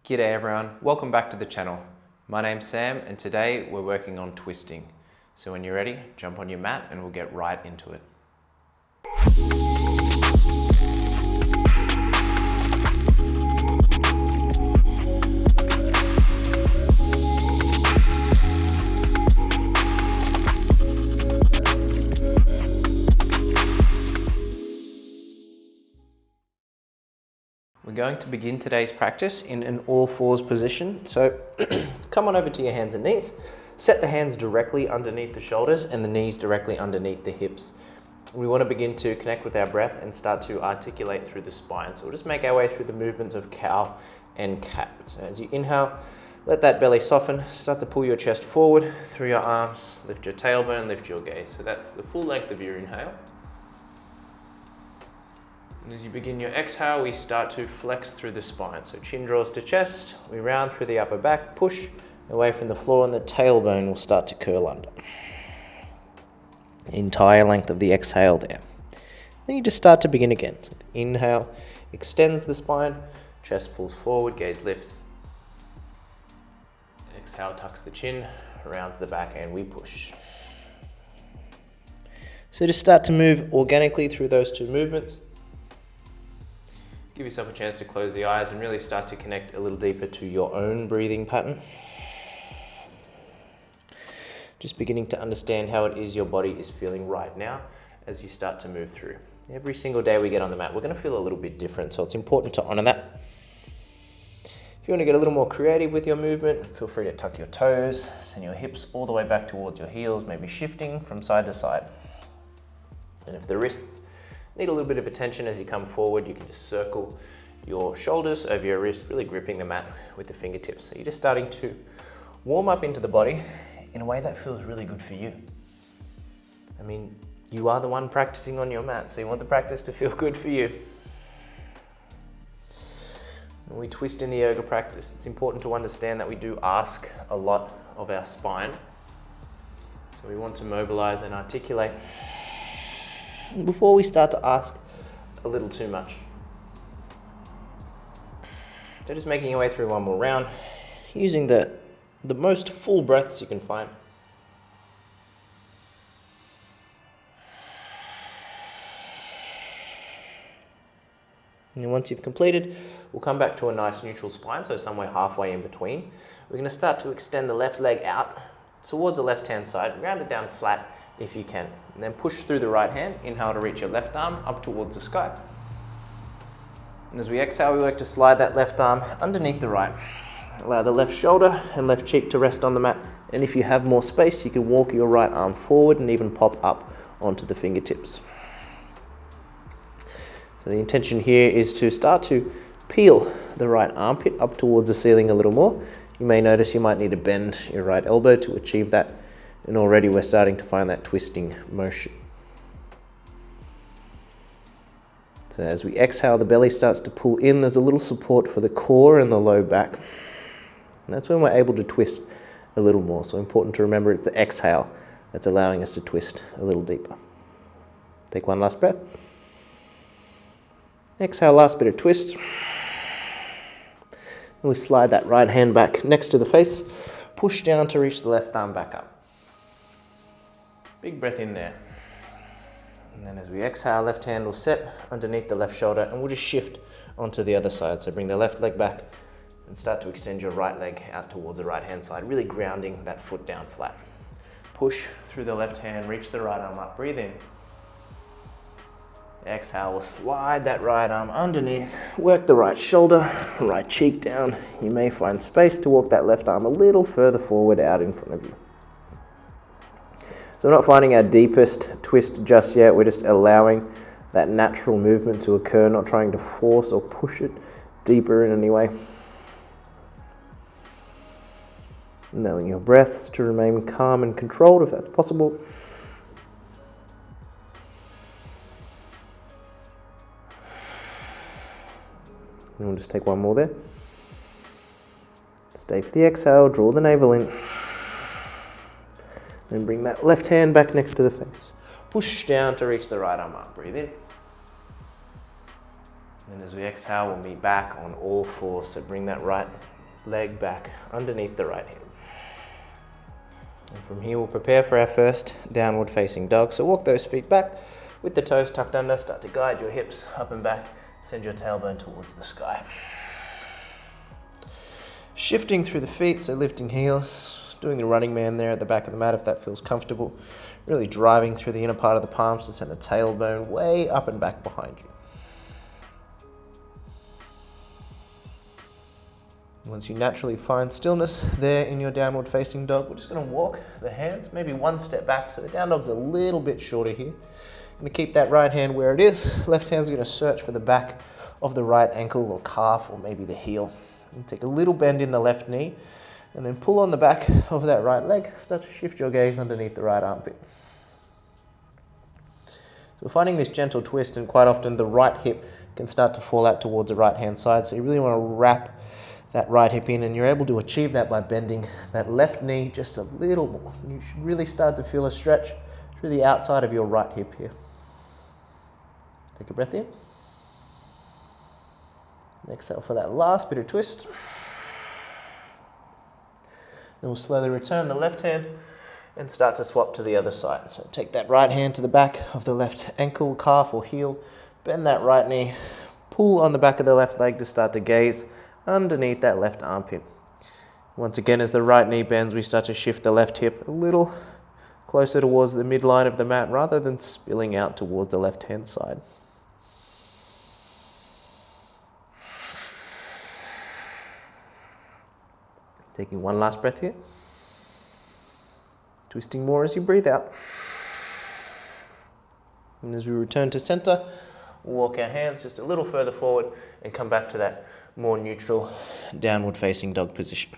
G'day everyone, welcome back to the channel. My name's Sam and today we're working on twisting. So when you're ready, jump on your mat and we'll get right into it. We're going to begin today's practice in an all fours position. So come on over to your hands and knees. Set the hands directly underneath the shoulders and the knees directly underneath the hips. We want to begin to connect with our breath and start to articulate through the spine. So we'll just make our way through the movements of cow and cat. So as you inhale, let that belly soften. Start to pull your chest forward through your arms. Lift your tailbone, lift your gaze. So that's the full length of your inhale. And as you begin your exhale, we start to flex through the spine. So chin draws to chest, we round through the upper back, push away from the floor, and the tailbone will start to curl under. Entire length of the exhale there. Then you just start to begin again. So the inhale extends the spine, chest pulls forward, gaze lifts. Exhale tucks the chin, rounds the back, and we push. So just start to move organically through those two movements. Give yourself a chance to close the eyes and really start to connect a little deeper to your own breathing pattern. Just beginning to understand how it is your body is feeling right now as you start to move through. Every single day we get on the mat, we're going to feel a little bit different, so it's important to honor that. If you want to get a little more creative with your movement, feel free to tuck your toes, send your hips all the way back towards your heels, maybe shifting from side to side. And if the wrists need a little bit of attention as you come forward, you can just circle your shoulders over your wrist, really gripping the mat with the fingertips. So you're just starting to warm up into the body in a way that feels really good for you. I mean, you are the one practicing on your mat, so you want the practice to feel good for you. When we twist in the yoga practice, it's important to understand that we do ask a lot of our spine. So we want to mobilize and articulate before we start to ask a little too much. So just making your way through one more round, using the most full breaths you can find. And then once you've completed, we'll come back to a nice neutral spine, so somewhere halfway in between. We're going to start to extend the left leg out towards the left-hand side, round it down flat if you can. And then push through the right hand, inhale to reach your left arm up towards the sky. And as we exhale, we work to slide that left arm underneath the right. Allow the left shoulder and left cheek to rest on the mat. And if you have more space, you can walk your right arm forward and even pop up onto the fingertips. So the intention here is to start to peel the right armpit up towards the ceiling a little more. You may notice you might need to bend your right elbow to achieve that. And already we're starting to find that twisting motion. So as we exhale, the belly starts to pull in. There's a little support for the core and the low back. And that's when we're able to twist a little more. So important to remember it's the exhale that's allowing us to twist a little deeper. Take one last breath. Exhale, last bit of twist. And we slide that right hand back next to the face. Push down to reach the left arm back up. Big breath in there. And then as we exhale, left hand will set underneath the left shoulder and we'll just shift onto the other side. So bring the left leg back and start to extend your right leg out towards the right hand side, really grounding that foot down flat. Push through the left hand, reach the right arm up, breathe in. Exhale, we'll slide that right arm underneath, work the right shoulder, right cheek down. You may find space to walk that left arm a little further forward out in front of you. So we're not finding our deepest twist just yet, we're just allowing that natural movement to occur, not trying to force or push it deeper in any way. Knowing your breaths to remain calm and controlled if that's possible. And we'll just take one more there. Stay for the exhale, draw the navel in. And bring that left hand back next to the face. Push down to reach the right arm up. Breathe in. And as we exhale, we'll meet back on all fours. So bring that right leg back underneath the right hip. And from here, we'll prepare for our first downward facing dog. So walk those feet back with the toes tucked under. Start to guide your hips up and back. Send your tailbone towards the sky. Shifting through the feet, so lifting heels, doing the running man there at the back of the mat if that feels comfortable. Really driving through the inner part of the palms to send the tailbone way up and back behind you. Once you naturally find stillness there in your downward facing dog, we're just going to walk the hands maybe one step back. So the down dog's a little bit shorter here. Going to keep that right hand where it is. Left hand's going to search for the back of the right ankle or calf or maybe the heel. And take a little bend in the left knee and then pull on the back of that right leg. Start to shift your gaze underneath the right armpit. So we're finding this gentle twist, and quite often the right hip can start to fall out towards the right hand side. So you really want to wrap that right hip in, and you're able to achieve that by bending that left knee just a little more. You should really start to feel a stretch through the outside of your right hip here. Take a breath in. Exhale for that last bit of twist. Then we'll slowly return the left hand and start to swap to the other side. So take that right hand to the back of the left ankle, calf or heel, bend that right knee, pull on the back of the left leg to start to gaze underneath that left armpit. Once again, as the right knee bends, we start to shift the left hip a little closer towards the midline of the mat rather than spilling out towards the left hand side. Taking one last breath here. Twisting more as you breathe out. And as we return to center, we'll walk our hands just a little further forward and come back to that more neutral downward facing dog position.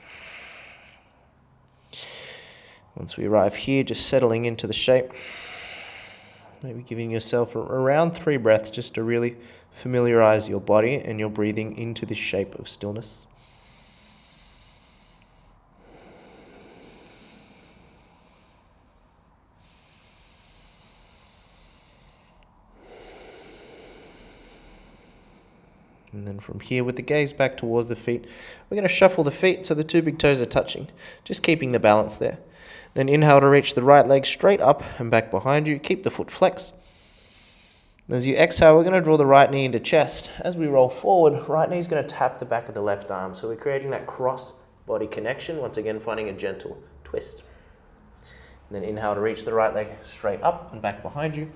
Once we arrive here, just settling into the shape. Maybe giving yourself around 3 breaths just to really familiarize your body and your breathing into this shape of stillness. And then from here, with the gaze back towards the feet, we're going to shuffle the feet so the 2 big toes are touching, just keeping the balance there. Then inhale to reach the right leg straight up and back behind you. Keep the foot flexed. And as you exhale, we're going to draw the right knee into chest. As we roll forward, right knee is going to tap the back of the left arm. So we're creating that cross-body connection, once again finding a gentle twist. And then inhale to reach the right leg straight up and back behind you.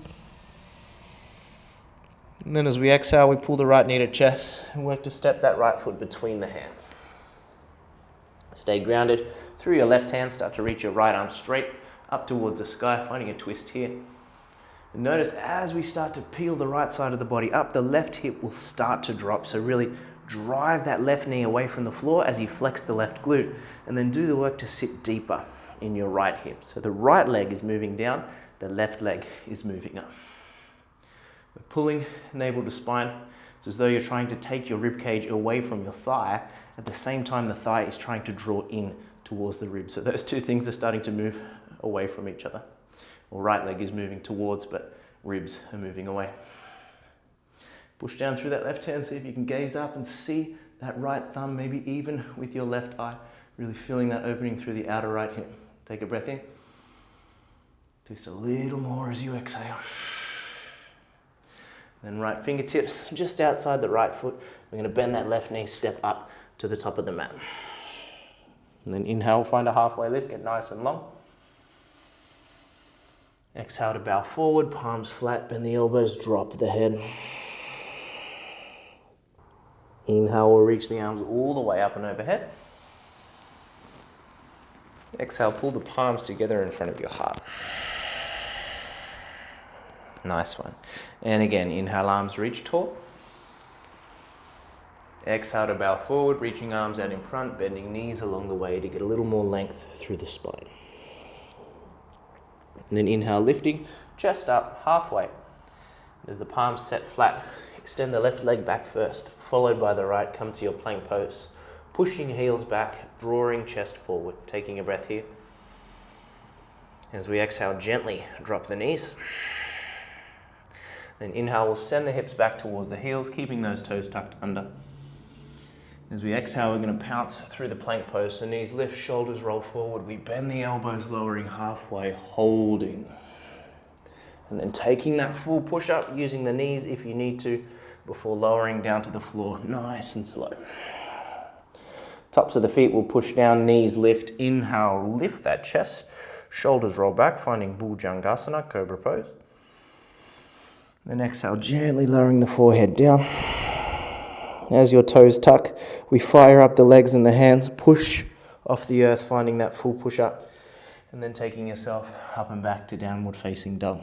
And then as we exhale, we pull the right knee to chest and work to step that right foot between the hands. Stay grounded through your left hand. Start to reach your right arm straight up towards the sky, finding a twist here. And notice as we start to peel the right side of the body up, the left hip will start to drop. So really drive that left knee away from the floor as you flex the left glute, and then do the work to sit deeper in your right hip. So the right leg is moving down, the left leg is moving up. We're pulling navel to spine. It's as though you're trying to take your rib cage away from your thigh. At the same time, the thigh is trying to draw in towards the ribs. So those 2 things are starting to move away from each other. Or right leg is moving towards, but ribs are moving away. Push down through that left hand. See if you can gaze up and see that right thumb, maybe even with your left eye, really feeling that opening through the outer right hip. Take a breath in. Twist a little more as you exhale. Then right fingertips just outside the right foot. We're going to bend that left knee, step up to the top of the mat. And then inhale, find a halfway lift, get nice and long. Exhale to bow forward, palms flat, bend the elbows, drop the head. Inhale, we'll reach the arms all the way up and overhead. Exhale, pull the palms together in front of your heart. Nice one. And again, inhale, arms reach tall. Exhale to bow forward, reaching arms out in front, bending knees along the way to get a little more length through the spine. And then inhale, lifting, chest up, halfway. As the palms set flat, extend the left leg back first, followed by the right, come to your plank pose. Pushing heels back, drawing chest forward. Taking a breath here. As we exhale, gently drop the knees. Then inhale, we'll send the hips back towards the heels, keeping those toes tucked under. As we exhale, we're going to pounce through the plank pose. So knees lift, shoulders roll forward. We bend the elbows, lowering halfway, holding. And then taking that full push up, using the knees if you need to, before lowering down to the floor, nice and slow. Tops of the feet will push down, knees lift. Inhale, lift that chest. Shoulders roll back, finding Bhujangasana, Cobra Pose. Then exhale, gently lowering the forehead down. As your toes tuck, we fire up the legs and the hands, push off the earth, finding that full push up. And then taking yourself up and back to downward facing dog.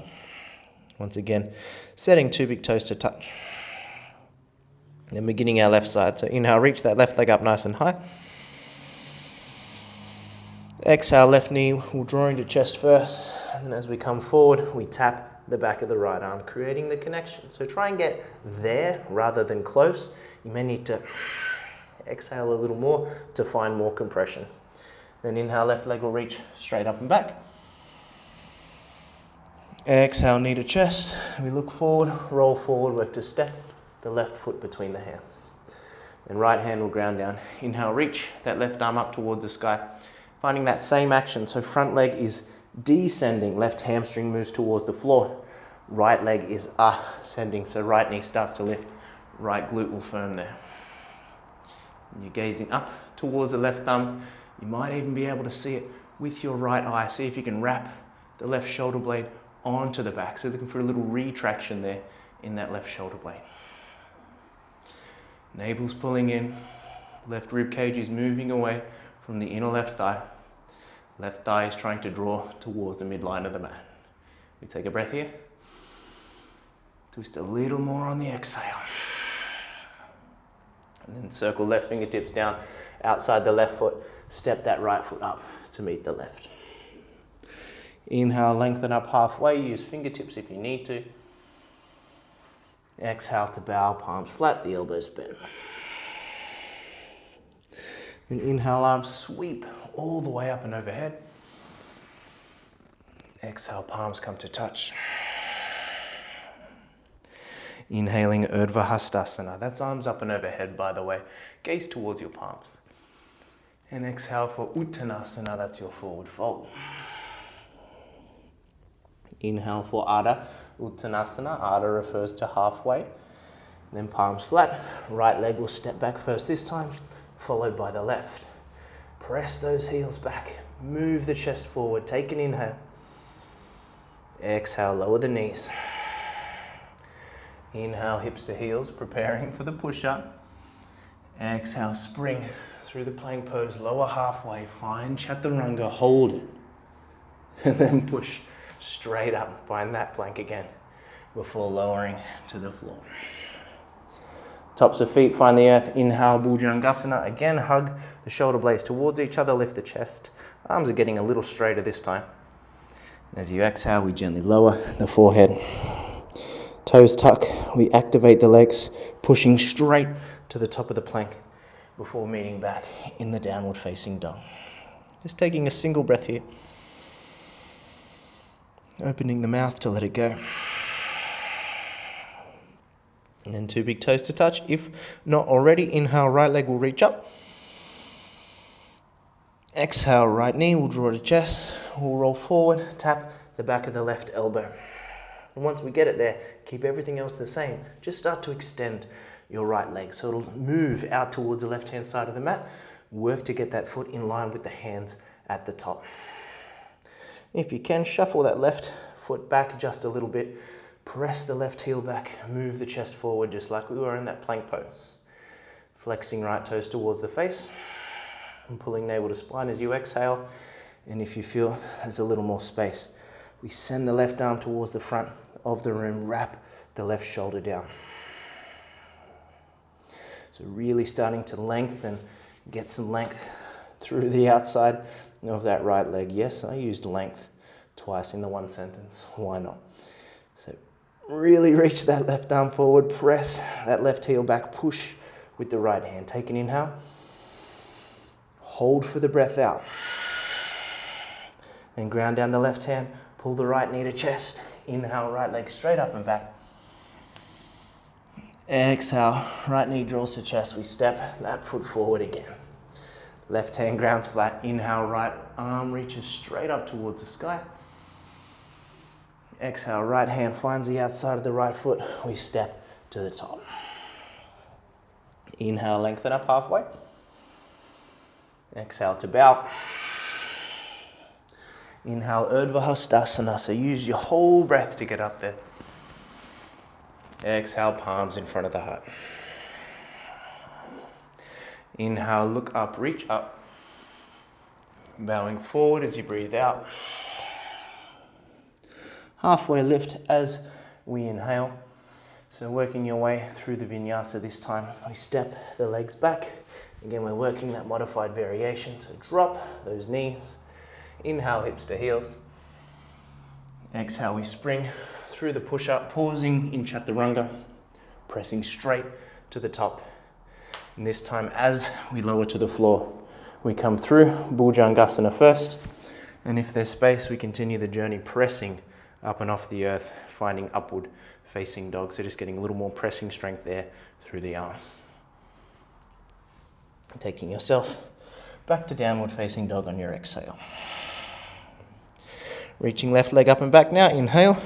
Once again, setting 2 big toes to touch. Then beginning our left side. So inhale, reach that left leg up nice and high. Exhale, left knee will draw into chest first. And then as we come forward, we tap the back of the right arm, creating the connection. So try and get there rather than close. You may need to exhale a little more to find more compression. Then inhale, left leg will reach straight up and back. Exhale, knee to chest. We look forward, roll forward, work to step the left foot between the hands. Then right hand will ground down. Inhale, reach that left arm up towards the sky. Finding that same action. So front leg is descending, left hamstring moves towards the floor. Right leg is ascending, so right knee starts to lift. Right glute will firm there. And you're gazing up towards the left thumb. You might even be able to see it with your right eye. See if you can wrap the left shoulder blade onto the back. So looking for a little retraction there in that left shoulder blade. Navel's pulling in. Left rib cage is moving away from the inner left thigh. Left thigh is trying to draw towards the midline of the mat. We take a breath here. Twist a little more on the exhale. And then circle left fingertips down outside the left foot. Step that right foot up to meet the left. Inhale, lengthen up halfway. Use fingertips if you need to. Exhale to bow, palms flat, the elbows bent. Then inhale, arms sweep all the way up and overhead. Exhale, palms come to touch. Inhaling Urdhva Hastasana. That's arms up and overhead, by the way. Gaze towards your palms. And exhale for Uttanasana. That's your forward fold. Inhale for Adha Uttanasana. Adha refers to halfway. Then palms flat. Right leg will step back first this time, followed by the left. Press those heels back. Move the chest forward. Take an inhale. Exhale, lower the knees. Inhale, hips to heels, preparing for the push-up. Exhale, spring through the plank pose, lower halfway. Find Chaturanga, hold it. And then push straight up. Find that plank again before lowering to the floor. Tops of feet find the earth. Inhale, Bhujangasana. Again, hug the shoulder blades towards each other. Lift the chest. Arms are getting a little straighter this time. As you exhale, we gently lower the forehead. Toes tuck. We activate the legs, pushing straight to the top of the plank before meeting back in the downward facing dog. Just taking a single breath here. Opening the mouth to let it go. And then 2 big toes to touch. If not already, inhale, right leg will reach up. Exhale, right knee will draw to chest. We'll roll forward, tap the back of the left elbow. And once we get it there, keep everything else the same. Just start to extend your right leg. So it'll move out towards the left-hand side of the mat. Work to get that foot in line with the hands at the top. If you can, shuffle that left foot back just a little bit. Press the left heel back. Move the chest forward just like we were in that plank pose. Flexing right toes towards the face. And pulling navel to spine as you exhale. And if you feel there's a little more space, we send the left arm towards the front of the room, wrap the left shoulder down. So really starting to lengthen, get some length through the outside of that right leg. Yes, I used length twice in the one sentence. Why not? So really reach that left arm forward, press that left heel back, push with the right hand. Take an inhale. Hold for the breath out. Then ground down the left hand. Pull the right knee to chest. Inhale, right leg straight up and back. Exhale, right knee draws to chest. We step that foot forward again. Left hand grounds flat. Inhale, right arm reaches straight up towards the sky. Exhale, right hand finds the outside of the right foot. We step to the top. Inhale, lengthen up halfway. Exhale to bow. Inhale, Urdhva Hastasana. So use your whole breath to get up there. Exhale, palms in front of the heart. Inhale, look up, reach up. Bowing forward as you breathe out. Halfway lift as we inhale. So working your way through the vinyasa this time. We step the legs back. Again, we're working that modified variation. So drop those knees. Inhale, hips to heels. Exhale, we spring through the push-up, pausing in chaturanga, pressing straight to the top. And this time, as we lower to the floor, we come through Bhujangasana first. And if there's space, we continue the journey pressing up and off the earth, finding upward facing dog. So just getting a little more pressing strength there through the arms. Taking yourself back to downward facing dog on your exhale. Reaching left leg up and back now, inhale.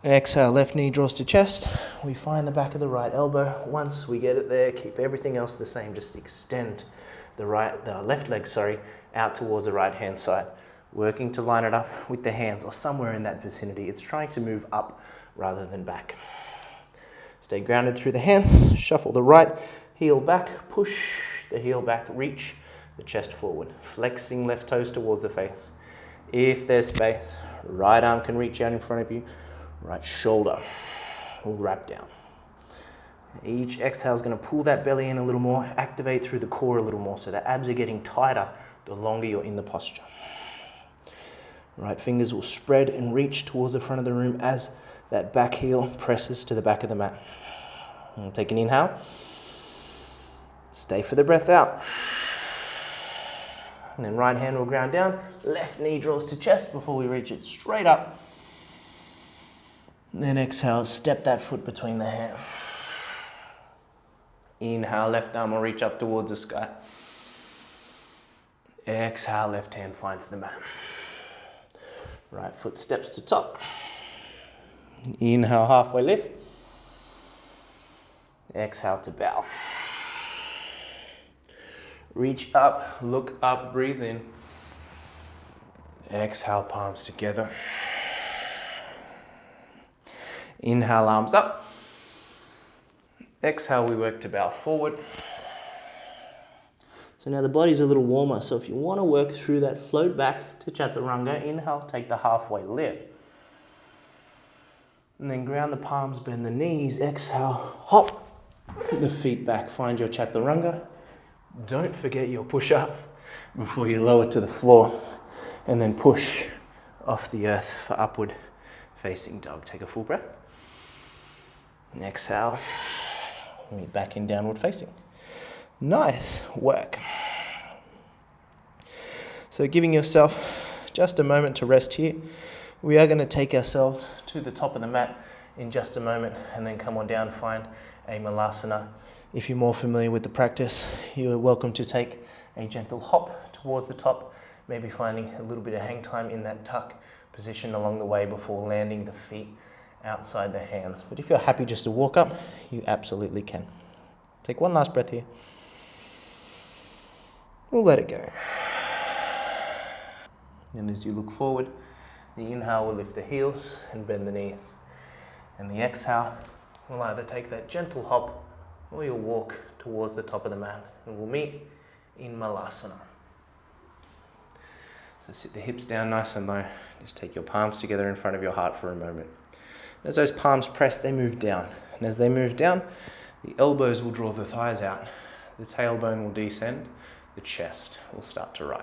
Exhale, left knee draws to chest. We find the back of the right elbow. Once we get it there, keep everything else the same. Just extend the left leg, out towards the right hand side. Working to line it up with the hands or somewhere in that vicinity. It's trying to move up rather than back. Stay grounded through the hands. Shuffle the right heel back. Push the heel back. Reach the chest forward. Flexing left toes towards the face. If there's space, right arm can reach out in front of you. Right shoulder will wrap down. Each exhale is going to pull that belly in a little more, activate through the core a little more, so the abs are getting tighter the longer you're in the posture. Right fingers will spread and reach towards the front of the room as that back heel presses to the back of the mat. And take an inhale. Stay for the breath out. And then right hand will ground down, left knee draws to chest before we reach it straight up. Then exhale, step that foot between the hands. Inhale, left arm will reach up towards the sky. Exhale, left hand finds the mat. Right foot steps to top. Inhale, halfway lift. Exhale to bow. Reach up, look up, breathe in. Exhale, palms together. Inhale, arms up. Exhale, we work to bow forward. So now the body's a little warmer, so if you want to work through that float back to chaturanga, inhale, take the halfway lift. And then ground the palms, bend the knees, exhale, hop the feet back, find your chaturanga. Don't forget your push-up before you lower to the floor, and then push off the earth for upward facing dog. Take a full breath. Exhale, meet back in downward facing. Nice work. So giving yourself just a moment to rest here. We are going to take ourselves to the top of the mat in just a moment and then come on down, find a malasana. If you're more familiar with the practice, you are welcome to take a gentle hop towards the top, maybe finding a little bit of hang time in that tuck position along the way before landing the feet outside the hands. But if you're happy just to walk up, you absolutely can. Take one last breath here. We'll let it go. And as you look forward, the inhale will lift the heels and bend the knees. And the exhale will either take that gentle hop or you'll walk towards the top of the mat. And we'll meet in malasana. So sit the hips down nice and low. Just take your palms together in front of your heart for a moment. As those palms press, they move down. And as they move down, the elbows will draw the thighs out. The tailbone will descend. The chest will start to rise.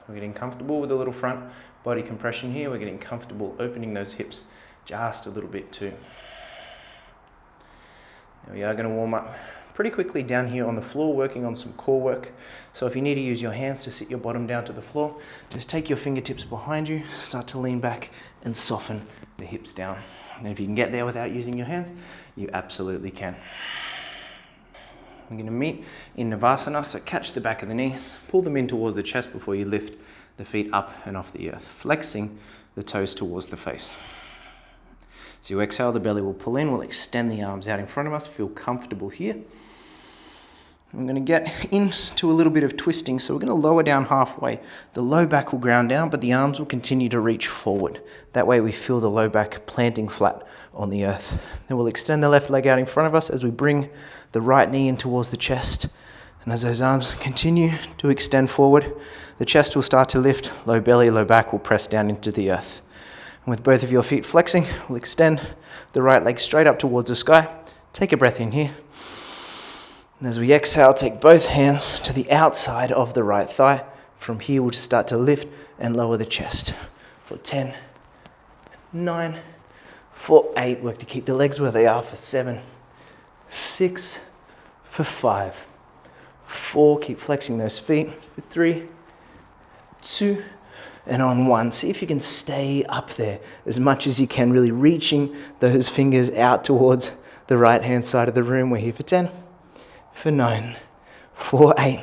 We're getting comfortable with a little front body compression here. We're getting comfortable opening those hips just a little bit too. Now we are going to warm up pretty quickly down here on the floor, working on some core work. So if you need to use your hands to sit your bottom down to the floor, just take your fingertips behind you, start to lean back and soften the hips down. And if you can get there without using your hands, you absolutely can. We're going to meet in Navasana, so catch the back of the knees, pull them in towards the chest before you lift the feet up and off the earth, flexing the toes towards the face. So you exhale, the belly will pull in, we'll extend the arms out in front of us, feel comfortable here. I'm going to get into a little bit of twisting, so we're going to lower down halfway. The low back will ground down, but the arms will continue to reach forward. That way we feel the low back planting flat on the earth. Then we'll extend the left leg out in front of us as we bring the right knee in towards the chest. And as those arms continue to extend forward, the chest will start to lift, low belly, low back will press down into the earth. And with both of your feet flexing, we'll extend the right leg straight up towards the sky. Take a breath in here. And as we exhale, take both hands to the outside of the right thigh. From here, we'll just start to lift and lower the chest. For 10, 9, for 8. Work to keep the legs where they are. For 7, 6, for 5, 4. Keep flexing those feet. For 3, 2, and on 1. See if you can stay up there as much as you can, really reaching those fingers out towards the right-hand side of the room. We're here for 10. For 9, for 8,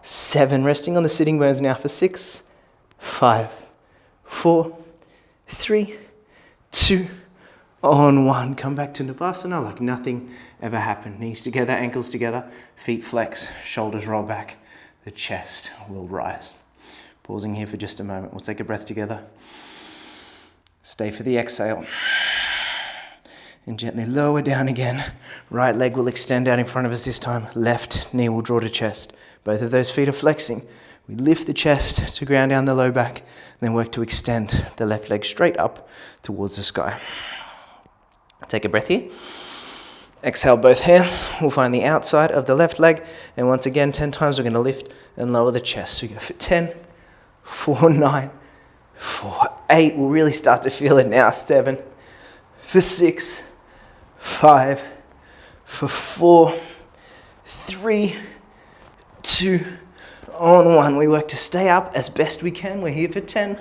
7, resting on the sitting bones now for 6, 5, 4, 3, 2, on 1. Come back to Navasana like nothing ever happened. Knees together, ankles together, feet flex, shoulders roll back, the chest will rise. Pausing here for just a moment. We'll take a breath together. Stay for the exhale. And gently lower down again. Right leg will extend out in front of us this time. Left knee will draw to chest. Both of those feet are flexing. We lift the chest to ground down the low back, then work to extend the left leg straight up towards the sky. Take a breath here. Exhale both hands. We'll find the outside of the left leg. And once again, 10 times we're going to lift and lower the chest. So we go for 10, for 9, for 8. We'll really start to feel it now. 7, for 6, 5, for 4, 3, 2, on 1. We work to stay up as best we can. We're here for 10,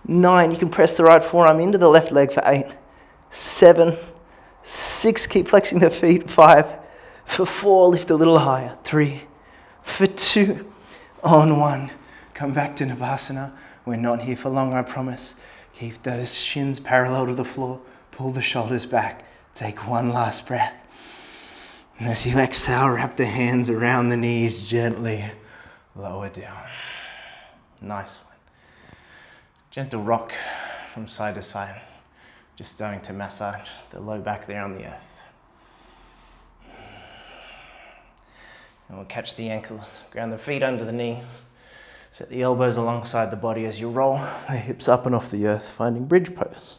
9. You can press the right forearm into the left leg for 8, 7, 6. Keep flexing the feet. 5, for 4. Lift a little higher. 3, for 2, on 1. Come back to Navasana. We're not here for long, I promise. Keep those shins parallel to the floor. Pull the shoulders back. Take one last breath. And as you exhale, wrap the hands around the knees gently. Lower down. Nice one. Gentle rock from side to side. Just starting to massage the low back there on the earth. And we'll catch the ankles, ground the feet under the knees. Set the elbows alongside the body as you roll the hips up and off the earth, finding bridge pose.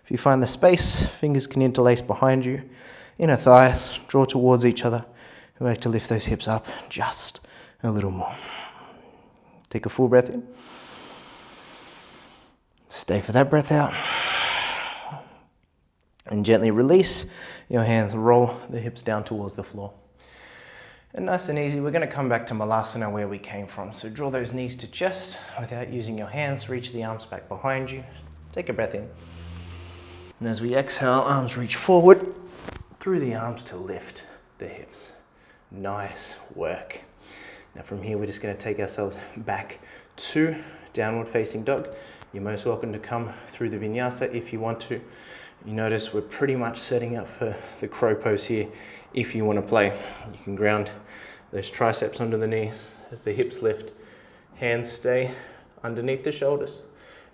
If you find the space, fingers can interlace behind you, inner thighs, draw towards each other. We like to lift those hips up just a little more. Take a full breath in. Stay for that breath out. And gently release your hands, roll the hips down towards the floor. And nice and easy, we're going to come back to Malasana where we came from. So draw those knees to chest without using your hands. Reach the arms back behind you. Take a breath in. And as we exhale, arms reach forward through the arms to lift the hips. Nice work. Now from here, we're just going to take ourselves back to downward facing dog. You're most welcome to come through the vinyasa if you want to. You notice we're pretty much setting up for the crow pose here. If you want to play, you can ground those triceps under the knees as the hips lift. Hands stay underneath the shoulders.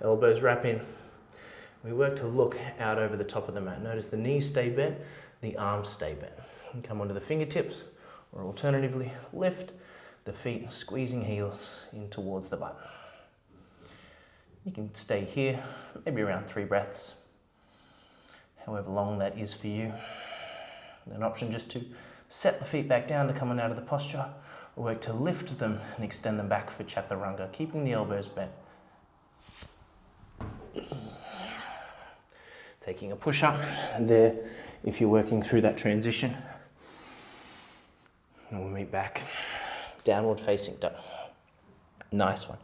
Elbows wrap in. We work to look out over the top of the mat. Notice the knees stay bent, the arms stay bent. And come onto the fingertips, or alternatively, lift the feet, squeezing heels in towards the butt. You can stay here, maybe around 3 breaths. However long that is for you. An option just to set the feet back down to come on out of the posture, or work to lift them and extend them back for chaturanga, keeping the elbows bent. Taking a push-up there if you're working through that transition. And we'll meet back. Downward facing dog. Nice one.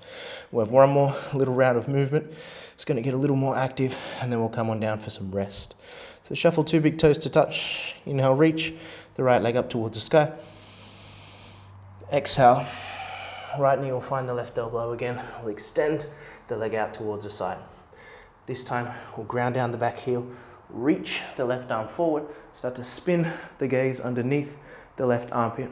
We'll have one more little round of movement. It's going to get a little more active, and then we'll come on down for some rest. So shuffle 2 big toes to touch. Inhale, reach the right leg up towards the sky. Exhale, right knee will find the left elbow again. We'll extend the leg out towards the side. This time we'll ground down the back heel, reach the left arm forward, start to spin the gaze underneath the left armpit.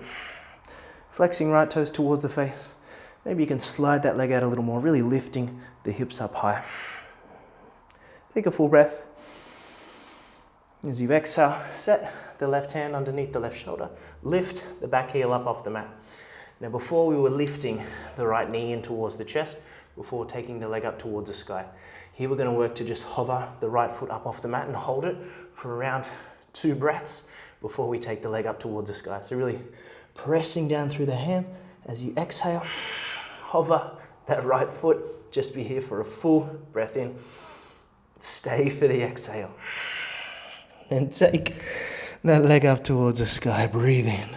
Flexing right toes towards the face. Maybe you can slide that leg out a little more, really lifting the hips up high. Take a full breath. As you exhale, set the left hand underneath the left shoulder. Lift the back heel up off the mat. Now before we were lifting the right knee in towards the chest, before taking the leg up towards the sky. Here we're going to work to just hover the right foot up off the mat and hold it for around 2 breaths before we take the leg up towards the sky. So really pressing down through the hand as you exhale. Hover that right foot. Just be here for a full breath in. Stay for the exhale. Then take that leg up towards the sky. Breathe in.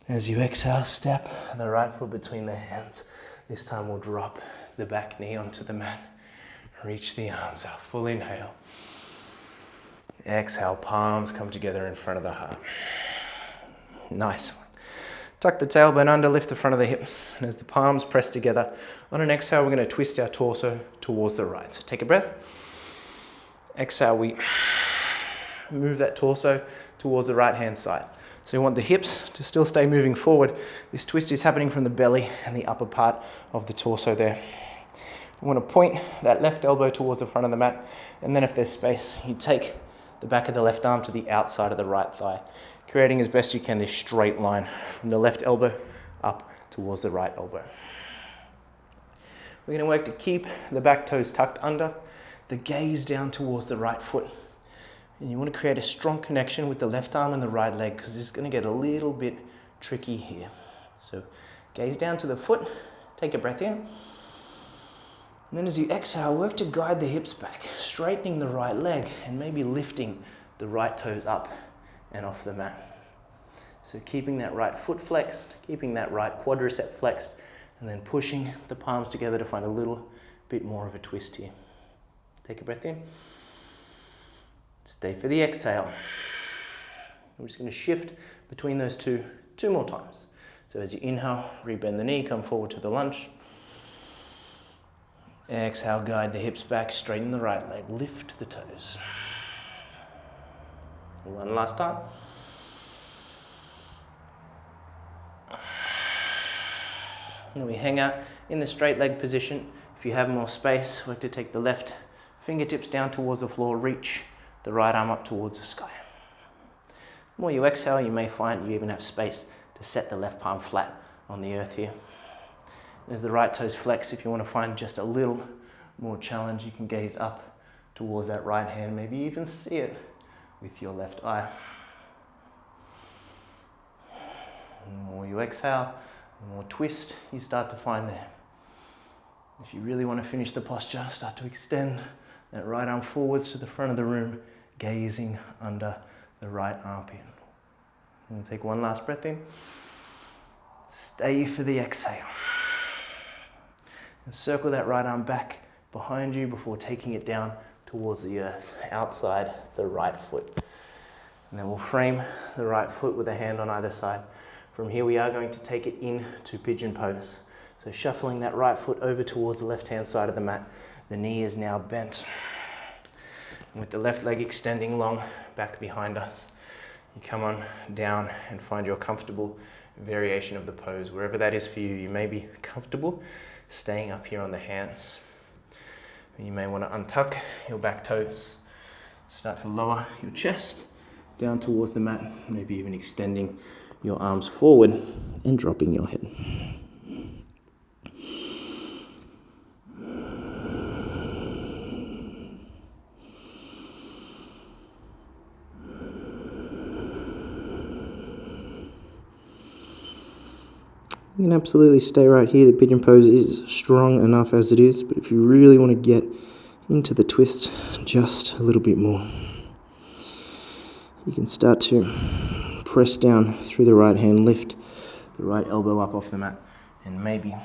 As you exhale, step the right foot between the hands. This time we'll drop the back knee onto the mat. Reach the arms out. Full inhale. Exhale, palms come together in front of the heart. Nice one. Tuck the tailbone under, lift the front of the hips. And as the palms press together, on an exhale, we're going to twist our torso towards the right. So take a breath. Exhale, we move that torso towards the right-hand side. So we want the hips to still stay moving forward. This twist is happening from the belly and the upper part of the torso there. We want to point that left elbow towards the front of the mat. And then if there's space, you take the back of the left arm to the outside of the right thigh, creating as best you can this straight line from the left elbow up towards the right elbow. We're going to work to keep the back toes tucked under, the gaze down towards the right foot. And you want to create a strong connection with the left arm and the right leg because this is going to get a little bit tricky here. So gaze down to the foot, take a breath in. And then as you exhale, work to guide the hips back, straightening the right leg and maybe lifting the right toes up and off the mat. So keeping that right foot flexed, keeping that right quadricep flexed, and then pushing the palms together to find a little bit more of a twist here. Take a breath in. Stay for the exhale. We're just going to shift between those two more times. So as you inhale, rebend the knee, come forward to the lunge. Exhale, guide the hips back, straighten the right leg, lift the toes. One last time. And we hang out in the straight leg position. If you have more space, work to take the left fingertips down towards the floor, reach the right arm up towards the sky. The more you exhale, you may find you even have space to set the left palm flat on the earth here. As the right toes flex, if you want to find just a little more challenge, you can gaze up towards that right hand, maybe even see it with your left eye. The more you exhale, the more twist you start to find there. If you really want to finish the posture, start to extend that right arm forwards to the front of the room, gazing under the right armpit. And take one last breath in. Stay for the exhale. And circle that right arm back behind you before taking it down towards the earth, outside the right foot. And then we'll frame the right foot with a hand on either side. From here we are going to take it into Pigeon Pose. So shuffling that right foot over towards the left-hand side of the mat. The knee is now bent. And with the left leg extending long back behind us, you come on down and find your comfortable variation of the pose. Wherever that is for you, you may be comfortable staying up here on the hands. You may want to untuck your back toes, start to lower your chest down towards the mat, maybe even extending your arms forward and dropping your head. You can absolutely stay right here. The pigeon pose is strong enough as it is, but if you really want to get into the twist just a little bit more. You can start to press down through the right hand, lift the right elbow up off the mat, and maybe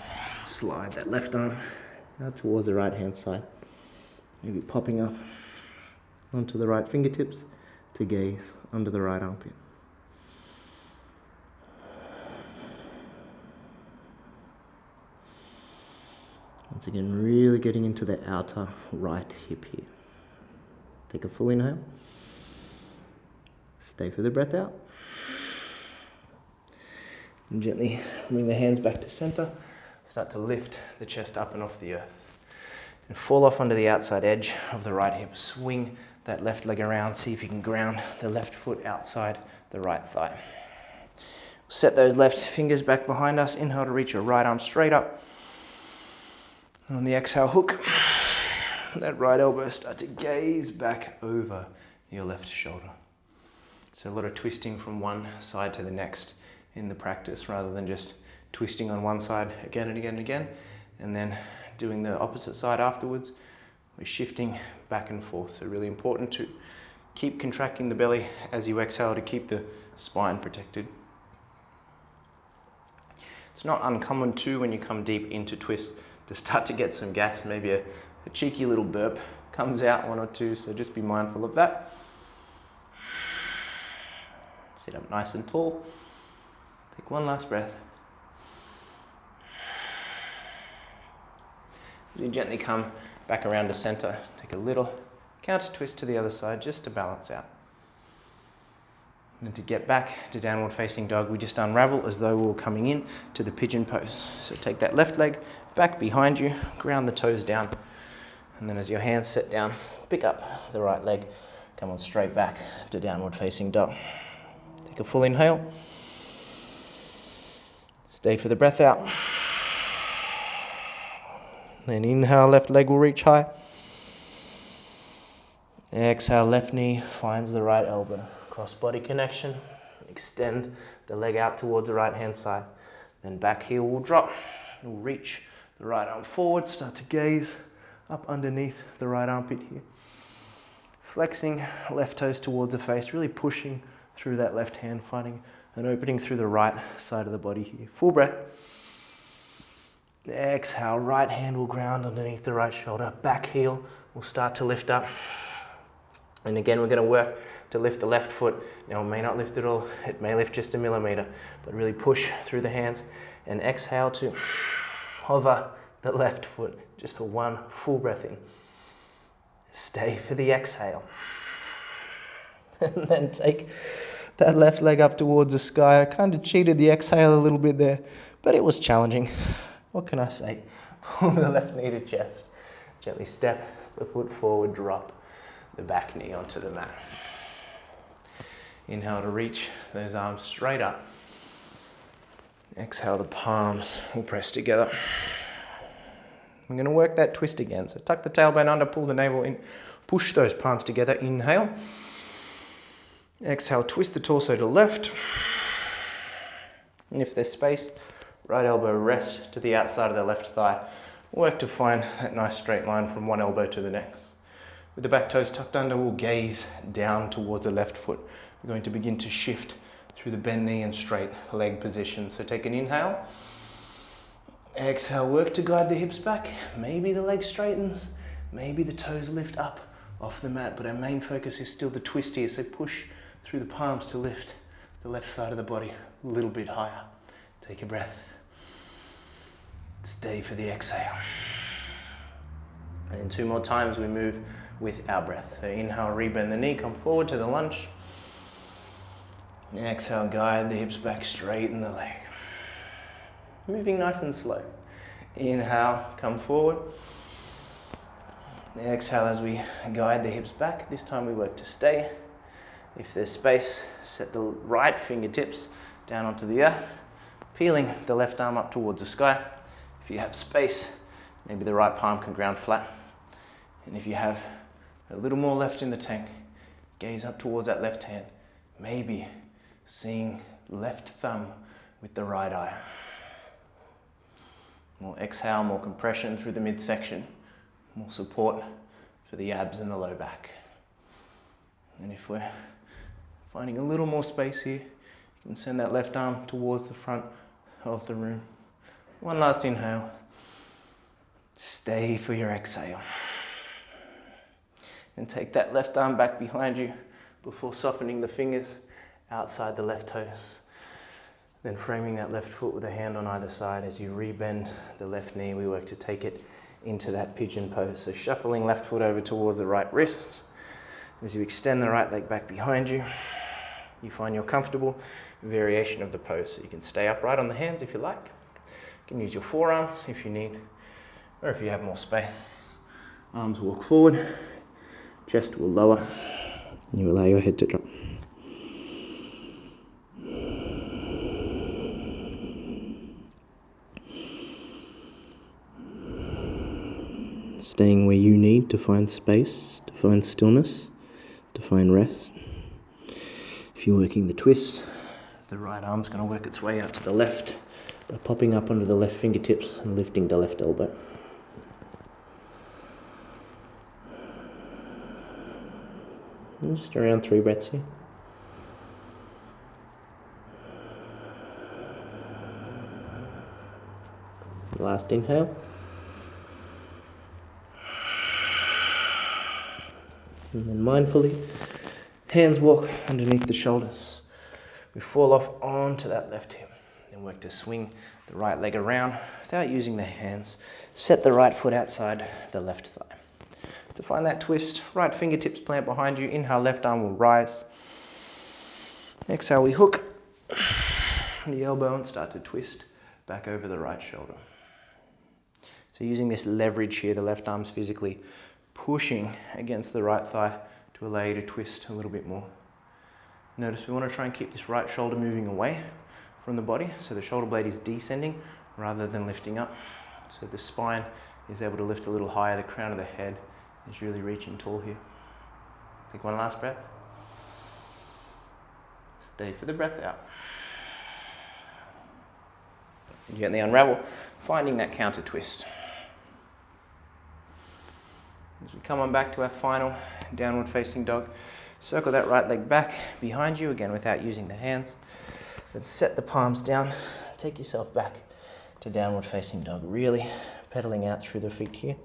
slide that left arm out towards the right hand side. Maybe popping up onto the right fingertips to gaze under the right armpit. Once again, really getting into the outer right hip here. Take a full inhale. Stay for the breath out. And gently bring the hands back to center. Start to lift the chest up and off the earth. And fall off onto the outside edge of the right hip. Swing that left leg around. See if you can ground the left foot outside the right thigh. Set those left fingers back behind us. Inhale to reach your right arm straight up. And on the exhale, hook that right elbow, start to gaze back over your left shoulder. So a lot of twisting from one side to the next in the practice, rather than just twisting on one side again and again and again, and then doing the opposite side afterwards. We're shifting back and forth. So really important to keep contracting the belly as you exhale to keep the spine protected. It's not uncommon too, when you come deep into twist, to start to get some gas. Maybe a cheeky little burp comes out, one or two, so just be mindful of that. Sit up nice and tall. Take one last breath. You gently come back around to center. Take a little counter twist to the other side just to balance out. And to get back to downward facing dog, we just unravel as though we were coming in to the pigeon pose. So take that left leg back behind you, ground the toes down, and then as your hands set down, pick up the right leg, come on straight back to downward facing dog. Take a full inhale. Stay for the breath out. Then inhale, left leg will reach high. Exhale, left knee finds the right elbow. Cross body connection. Extend the leg out towards the right hand side. Then back heel will drop. We'll reach the right arm forward. Start to gaze up underneath the right armpit here. Flexing left toes towards the face. Really pushing through that left hand, finding an opening through the right side of the body here. Full breath. Exhale, right hand will ground underneath the right shoulder. Back heel will start to lift up. And again, we're going to work to lift the left foot. Now, it may not lift at all. It may lift just a millimeter, but really push through the hands and exhale to hover the left foot just for one full breath in. Stay for the exhale. And then take that left leg up towards the sky. I kind of cheated the exhale a little bit there, but it was challenging. What can I say? Pull the left knee to chest. Gently step the foot forward, drop the back knee onto the mat. Inhale to reach those arms straight up. Exhale, the palms will press together. We're going to work that twist again. So tuck the tailbone under, pull the navel in, push those palms together. Inhale. Exhale, twist the torso to the left. And if there's space, right elbow rest to the outside of the left thigh. Work to find that nice straight line from one elbow to the next. With the back toes tucked under, we'll gaze down towards the left foot. We're going to begin to shift through the bend knee and straight leg position. So take an inhale. Exhale, work to guide the hips back. Maybe the leg straightens, maybe the toes lift up off the mat, but our main focus is still the twist here. So push through the palms to lift the left side of the body a little bit higher. Take a breath. Stay for the exhale. And then two more times we move with our breath. So inhale, rebend the knee, come forward to the lunge. Exhale, guide the hips back, straighten the leg. Moving nice and slow. Inhale, come forward. Exhale as we guide the hips back. This time we work to stay. If there's space, set the right fingertips down onto the earth, peeling the left arm up towards the sky. If you have space, maybe the right palm can ground flat. And if you have a little more left in the tank, gaze up towards that left hand, maybe seeing left thumb with the right eye. More exhale, more compression through the midsection, more support for the abs and the low back. And if we're finding a little more space here, you can send that left arm towards the front of the room. One last inhale. Stay for your exhale. And take that left arm back behind you before softening the fingers outside the left toes. Then framing that left foot with a hand on either side as you rebend the left knee. We work to take it into that pigeon pose. So shuffling left foot over towards the right wrist. As you extend the right leg back behind you, you find your comfortable variation of the pose. So you can stay upright on the hands if you like. You can use your forearms if you need, or if you have more space. Arms walk forward, chest will lower, and you allow your head to drop. Staying where you need to find space, to find stillness, to find rest. If you're working the twist, the right arm's going to work its way out to the left by popping up onto the left fingertips and lifting the left elbow. And just around 3 breaths here. Last inhale. And then mindfully, hands walk underneath the shoulders. We fall off onto that left hip. Then work to swing the right leg around without using the hands. Set the right foot outside the left thigh. To find that twist, right fingertips plant behind you. Inhale, left arm will rise. Exhale, we hook the elbow and start to twist back over the right shoulder. So using this leverage here, the left arm's physically pushing against the right thigh to allow you to twist a little bit more. Notice we want to try and keep this right shoulder moving away from the body, so the shoulder blade is descending rather than lifting up. So the spine is able to lift a little higher, the crown of the head is really reaching tall here. Take one last breath. Stay for the breath out. Gently unravel, finding that counter twist. As we come on back to our final downward facing dog, circle that right leg back behind you, again without using the hands. Then set the palms down, take yourself back to downward facing dog, really pedaling out through the feet here.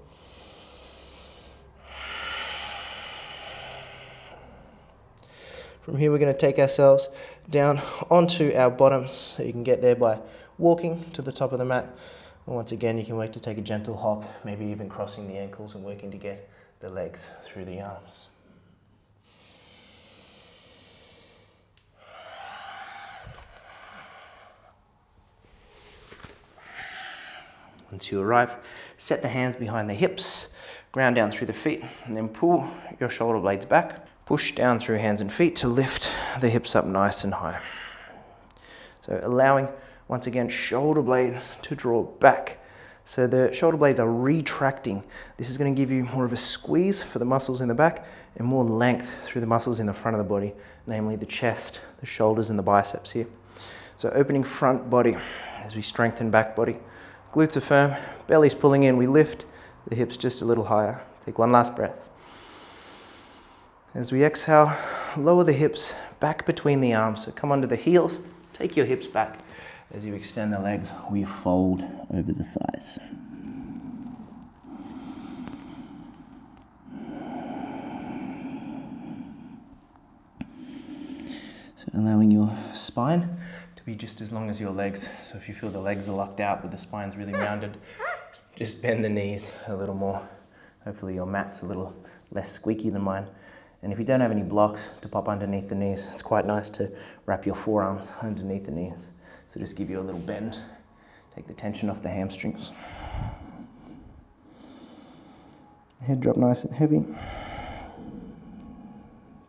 From here we're going to take ourselves down onto our bottoms, so you can get there by walking to the top of the mat. And once again, you can work to take a gentle hop, maybe even crossing the ankles and working to get the legs through the arms. Once you arrive, set the hands behind the hips, ground down through the feet, and then pull your shoulder blades back. Push down through hands and feet to lift the hips up nice and high. So allowing, once again, shoulder blades to draw back. So the shoulder blades are retracting. This is going to give you more of a squeeze for the muscles in the back and more length through the muscles in the front of the body, namely the chest, the shoulders, and the biceps here. So opening front body as we strengthen back body. Glutes are firm, belly's pulling in, we lift the hips just a little higher. Take one last breath. As we exhale, lower the hips back between the arms. So come onto the heels, take your hips back. As you extend the legs, we fold over the thighs. So allowing your spine to be just as long as your legs. So if you feel the legs are locked out but the spine's really rounded, just bend the knees a little more. Hopefully your mat's a little less squeaky than mine. And if you don't have any blocks to pop underneath the knees, it's quite nice to wrap your forearms underneath the knees. So just give you a little bend. Take the tension off the hamstrings. Head drop nice and heavy.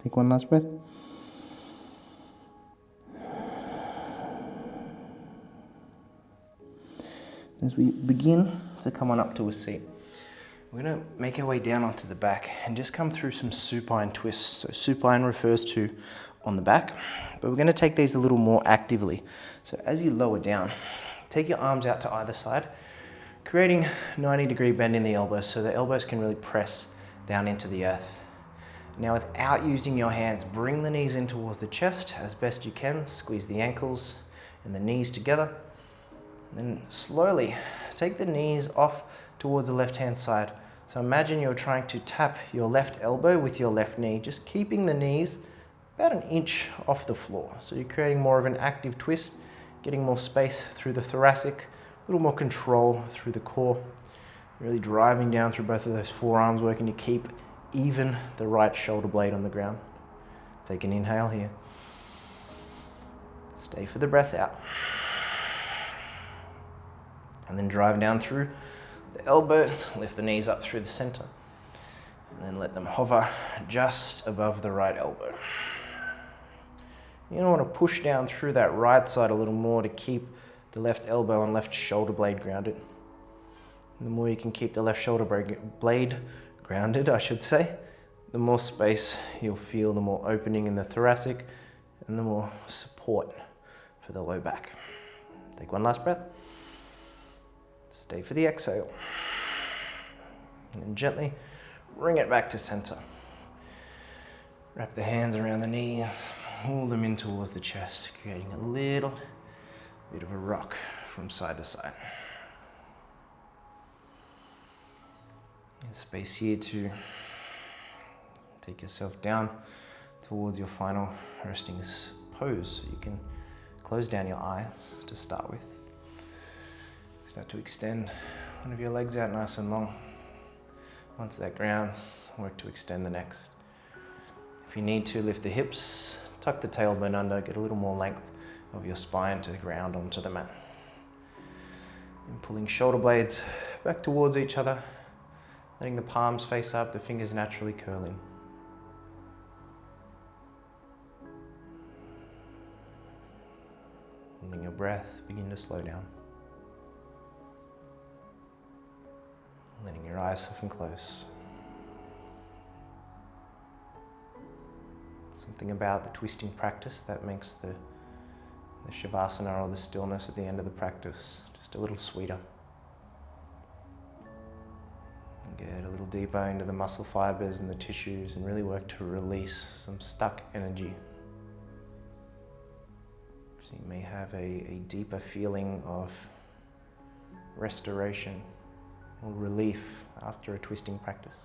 Take one last breath. As we begin to come on up to a seat, we're going to make our way down onto the back and just come through some supine twists. So supine refers to on the back, but we're going to take these a little more actively. So as you lower down, take your arms out to either side, creating 90-degree bend in the elbows so the elbows can really press down into the earth. Now, without using your hands, bring the knees in towards the chest as best you can. Squeeze the ankles and the knees together. And then slowly take the knees off towards the left-hand side. So imagine you're trying to tap your left elbow with your left knee, just keeping the knees about an inch off the floor. So you're creating more of an active twist, getting more space through the thoracic, a little more control through the core, really driving down through both of those forearms, working to keep even the right shoulder blade on the ground. Take an inhale here. Stay for the breath out. And then drive down through the elbow, lift the knees up through the center, and then let them hover just above the right elbow. You want to push down through that right side a little more to keep the left elbow and left shoulder blade grounded. And the more you can keep the left shoulder blade grounded, the more space you'll feel, the more opening in the thoracic, and the more support for the low back. Take one last breath. Stay for the exhale. And then gently bring it back to center. Wrap the hands around the knees, pull them in towards the chest, creating a little bit of a rock from side to side. There's space here to take yourself down towards your final resting pose. So you can close down your eyes to start with. Start to extend one of your legs out nice and long. Once that grounds, work to extend the next. If you need to, lift the hips, tuck the tailbone under, get a little more length of your spine to ground onto the mat. And pulling shoulder blades back towards each other, letting the palms face up, the fingers naturally curl in. Letting your breath begin to slow down. Letting your eyes soften close. Something about the twisting practice that makes the Shavasana or the stillness at the end of the practice just a little sweeter. And get a little deeper into the muscle fibers and the tissues and really work to release some stuck energy. So you may have a deeper feeling of restoration or relief after a twisting practice.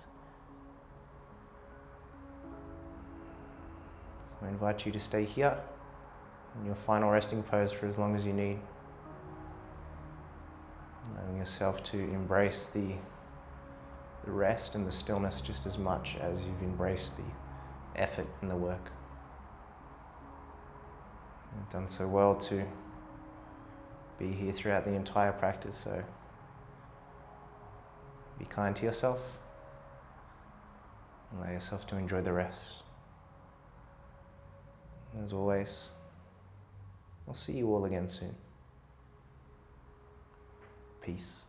So I invite you to stay here in your final resting pose for as long as you need. Allowing yourself to embrace the rest and the stillness just as much as you've embraced the effort and the work. You've done so well to be here throughout the entire practice, so be kind to yourself. Allow yourself to enjoy the rest. As always, I'll see you all again soon. Peace.